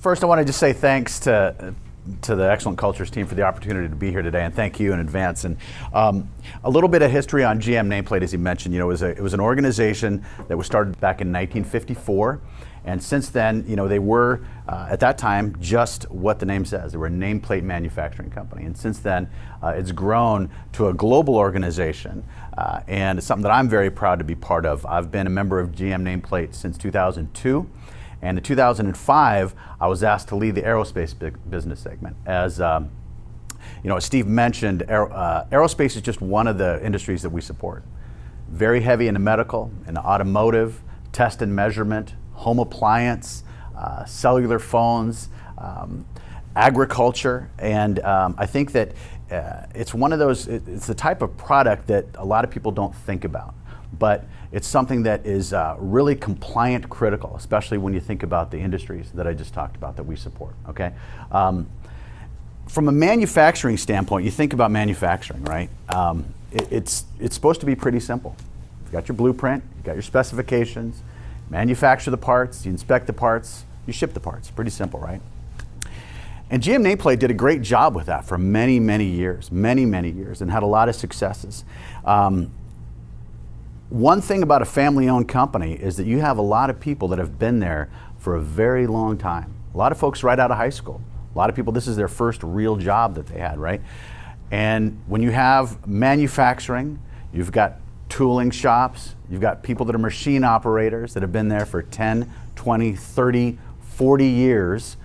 First, I want to just say thanks to the Excellent Cultures team for the opportunity to be here today, and thank you in advance. And a little bit of history on GM Nameplate, as you mentioned. It was an organization that was started back in 1954, and since then, they were at that time just what the name says. They were a nameplate manufacturing company, and since then, it's grown to a global organization, and it's something that I'm very proud to be part of. I've been a member of GM Nameplate since 2002. And in 2005, I was asked to lead the aerospace business segment. As Steve mentioned, aerospace is just one of the industries that we support. Very heavy into medical, into automotive, test and measurement, home appliance, cellular phones, agriculture, and I think that it's one of those. It's the type of product that a lot of people don't think about, but it's something that is really compliant critical, especially when you think about the industries that I just talked about that we support, okay? From a manufacturing standpoint, you think about manufacturing, right? It's supposed to be pretty simple. You've got your blueprint, you've got your specifications, manufacture the parts, you inspect the parts, you ship the parts. Pretty simple, right? And GM Nameplate did a great job with that for many, many years, and had a lot of successes. One thing about a family-owned company is that you have a lot of people that have been there for a very long time. A lot of folks right out of high school. A lot of people, this is their first real job that they had, right? And when you have manufacturing, you've got tooling shops, you've got people that are machine operators that have been there for 10, 20, 30, 40 years.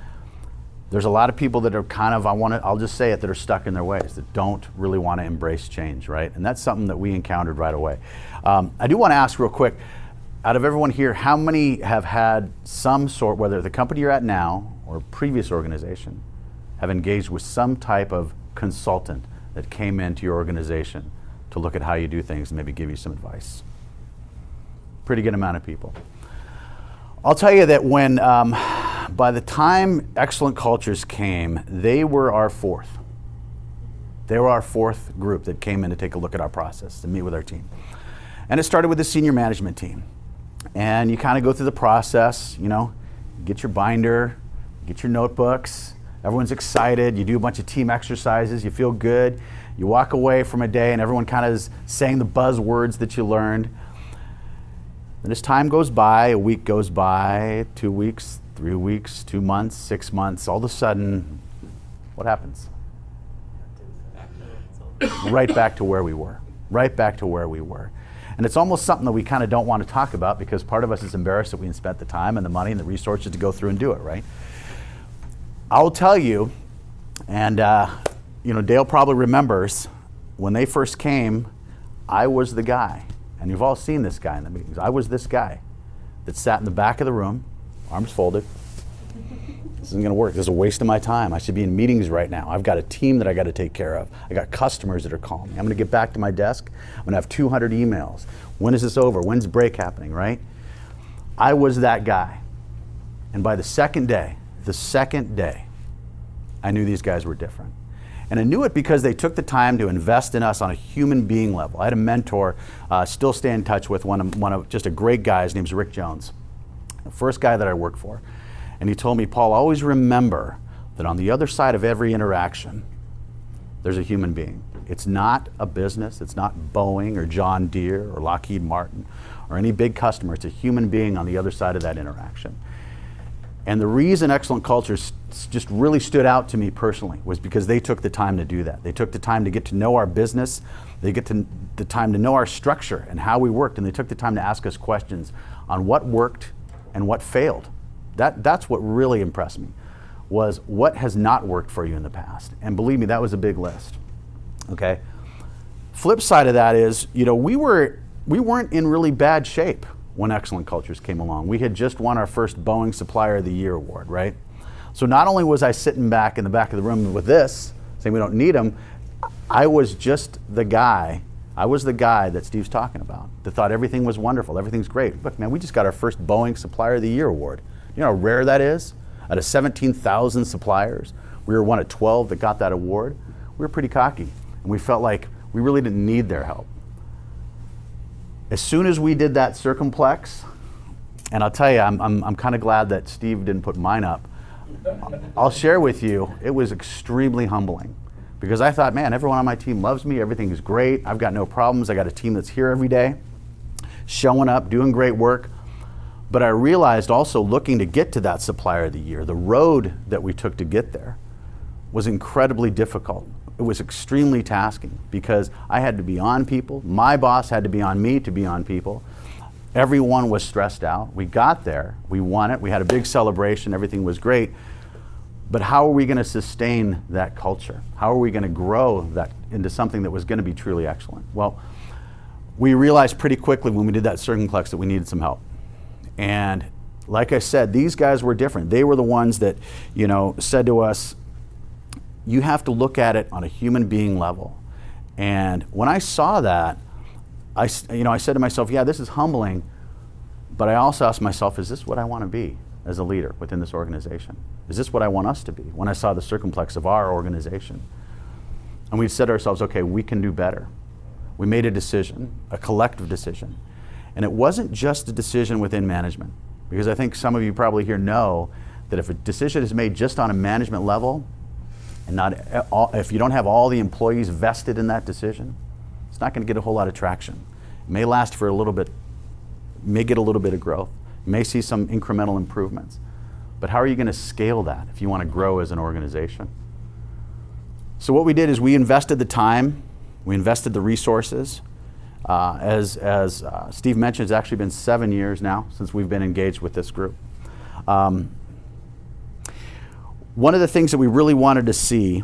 There's a lot of people that are I'll just say it, that are stuck in their ways, that don't really want to embrace change, right? And that's something that we encountered right away. I do want to ask real quick, out of everyone here, how many have had some sort, whether the company you're at now or previous organization, have engaged with some type of consultant that came into your organization to look at how you do things and maybe give you some advice? Pretty good amount of people. I'll tell you that when, by the time Excellent Cultures came, they were our fourth. They were our fourth group that came in to take a look at our process, to meet with our team. And it started with the senior management team. And you kind of go through the process, get your binder, get your notebooks, everyone's excited, you do a bunch of team exercises, you feel good, you walk away from a day and everyone kind of is saying the buzzwords that you learned. And as time goes by, a week goes by, 2 weeks, 3 weeks, 2 months, 6 months, all of a sudden, what happens? Right back to where we were. Right back to where we were. And it's almost something that we kind of don't want to talk about because part of us is embarrassed that we spent the time and the money and the resources to go through and do it, right? I'll tell you, and Dale probably remembers, when they first came, I was the guy. And you've all seen this guy in the meetings. I was this guy that sat in the back of the room, arms folded. This isn't going to work. This is a waste of my time. I should be in meetings right now. I've got a team that I got to take care of. I got customers that are calling me. I'm going to get back to my desk. I'm going to have 200 emails. When is this over? When's break happening, right? I was that guy. And by the second day, I knew these guys were different. And I knew it because they took the time to invest in us on a human being level. I had a mentor, still stay in touch with, one of just a great guy. His name's Rick Jones, the first guy that I worked for. And he told me, Paul, always remember that on the other side of every interaction, there's a human being. It's not a business. It's not Boeing or John Deere or Lockheed Martin or any big customer. It's a human being on the other side of that interaction. And the reason Excellent Cultures just really stood out to me personally was because they took the time to do that. They took the time to get to know our business. They get the time to know our structure and how we worked. And they took the time to ask us questions on what worked and what failed. That's what really impressed me, was what has not worked for you in the past. And believe me, that was a big list, okay? Flip side of that is, we weren't in really bad shape when Excellent Cultures came along. We had just won our first Boeing Supplier of the Year award, right? So not only was I sitting back in the back of the room with this, saying we don't need them, I was just the guy. I was the guy that Steve's talking about, that thought everything was wonderful, everything's great. Look, man, we just got our first Boeing Supplier of the Year award. You know how rare that is? Out of 17,000 suppliers, we were one of 12 that got that award. We were pretty cocky, and we felt like we really didn't need their help. As soon as we did that circumflex, and I'll tell you, I'm kind of glad that Steve didn't put mine up. I'll share with you, it was extremely humbling because I thought, man, everyone on my team loves me, everything is great, I've got no problems, I got a team that's here every day, showing up, doing great work. But I realized also looking to get to that Supplier of the Year, the road that we took to get there was incredibly difficult. It was extremely tasking because I had to be on people, my boss had to be on me to be on people. Everyone was stressed out. We got there, we won it, we had a big celebration, everything was great. But how are we going to sustain that culture? How are we going to grow that into something that was going to be truly excellent? Well, we realized pretty quickly when we did that circumflex that we needed some help. And like I said, these guys were different. They were the ones that, said to us, you have to look at it on a human being level. And when I saw that, I said to myself, yeah, this is humbling, but I also asked myself, is this what I want to be as a leader within this organization? Is this what I want us to be? When I saw the circumflex of our organization. And we said to ourselves, okay, we can do better. We made a decision, a collective decision. And it wasn't just a decision within management, because I think some of you probably here know that if a decision is made just on a management level, and if you don't have all the employees vested in that decision, it's not going to get a whole lot of traction. It may last for a little bit, may get a little bit of growth, you may see some incremental improvements. But how are you going to scale that if you want to grow as an organization? So what we did is we invested the time, we invested the resources. As Steve mentioned, it's actually been 7 years now since we've been engaged with this group. One of the things that we really wanted to see,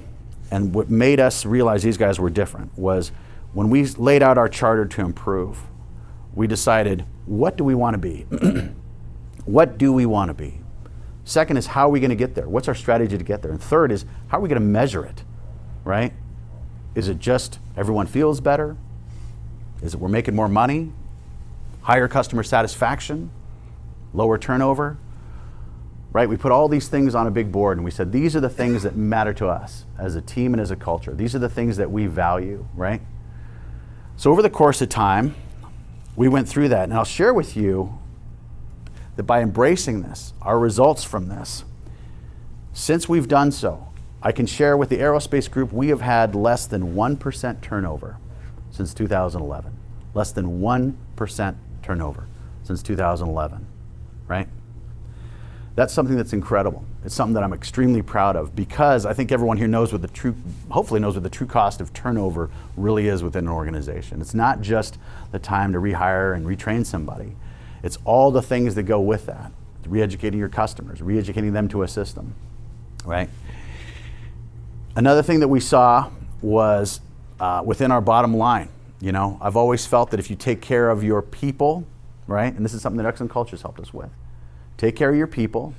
and what made us realize these guys were different, was when we laid out our charter to improve, we decided, what do we want to be? What do we want to be? Second is, how are we going to get there? What's our strategy to get there? And third is, how are we going to measure it, right? Is it just everyone feels better? Is it we're making more money? Higher customer satisfaction? Lower turnover? Right? We put all these things on a big board and we said, these are the things that matter to us as a team and as a culture. These are the things that we value, right? So over the course of time, we went through that, and I'll share with you that by embracing this, our results from this, since we've done so, I can share with the aerospace group, we have had less than 1% turnover since 2011. Less than 1% turnover since 2011, right? That's something that's incredible. It's something that I'm extremely proud of, because I think everyone here knows hopefully knows what the true cost of turnover really is within an organization. It's not just the time to rehire and retrain somebody. It's all the things that go with that. Re-educating your customers, re-educating them to a system, right? Another thing that we saw was within our bottom line. I've always felt that if you take care of your people, right, and this is something that Excellent Culture's helped us with, take care of your people,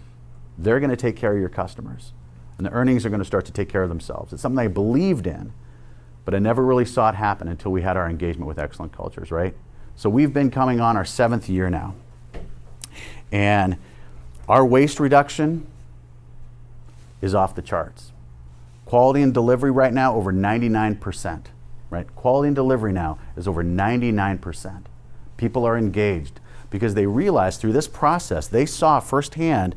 they're going to take care of your customers, and the earnings are going to start to take care of themselves. It's something I believed in, but I never really saw it happen until we had our engagement with Excellent Cultures, right? So we've been coming on our 7th year now, and our waste reduction is off the charts. Quality and delivery right now over 99%, right? Quality and delivery now is over 99%. People are engaged because they realized through this process, they saw firsthand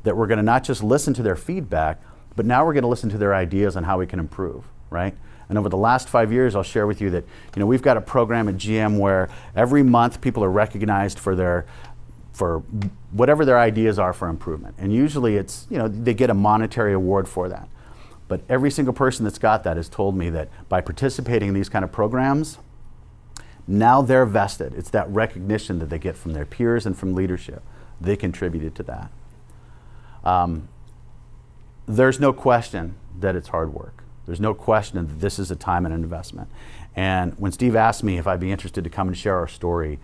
that we're going to not just listen to their feedback, but now we're going to listen to their ideas on how we can improve, right? And over the last 5 years, I'll share with you that we've got a program at GM where every month people are recognized for whatever their ideas are for improvement. And usually it's, they get a monetary award for that. But every single person that's got that has told me that by participating in these kind of programs, now they're vested. It's that recognition that they get from their peers and from leadership. They contributed to that. There's no question that it's hard work. There's no question that this is a time and an investment. And when Steve asked me if I'd be interested to come and share our story,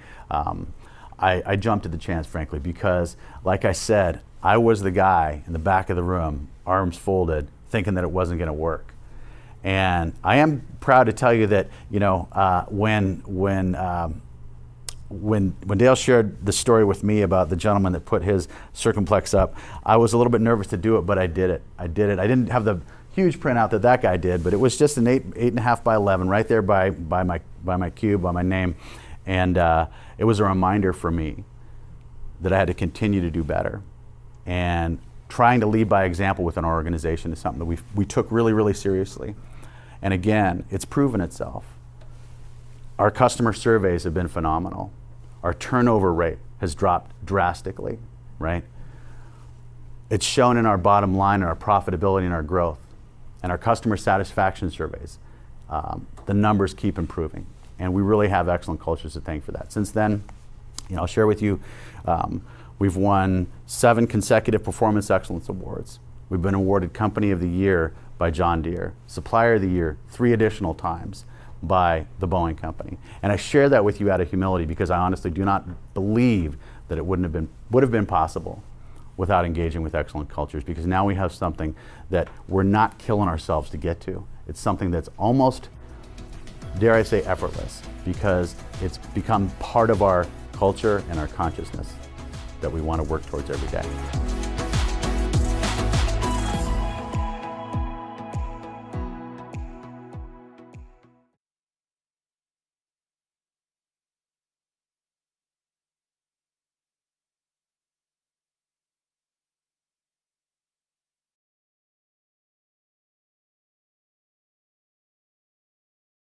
I jumped at the chance, frankly, because like I said, I was the guy in the back of the room, arms folded, thinking that it wasn't going to work. And I am proud to tell you that, when Dale shared the story with me about the gentleman that put his circumflex up, I was a little bit nervous to do it, but I did it. I didn't have the huge printout that guy did, but it was just an 8.5 by 11 right there by my cube, by my name. And it was a reminder for me that I had to continue to do better. And trying to lead by example within our organization is something that we took really, really seriously. And again, it's proven itself. Our customer surveys have been phenomenal. Our turnover rate has dropped drastically, right? It's shown in our bottom line, and our profitability, and our growth. And our customer satisfaction surveys, the numbers keep improving. And we really have excellent cultures to thank for that. Since then, I'll share with you, we've won 7 consecutive Performance Excellence Awards. We've been awarded Company of the Year by John Deere, Supplier of the Year 3 additional times by the Boeing Company. And I share that with you out of humility because I honestly do not believe that it would have been possible without engaging with excellent cultures, because now we have something that we're not killing ourselves to get to. It's something that's almost, dare I say, effortless, because it's become part of our culture and our consciousness that we want to work towards every day.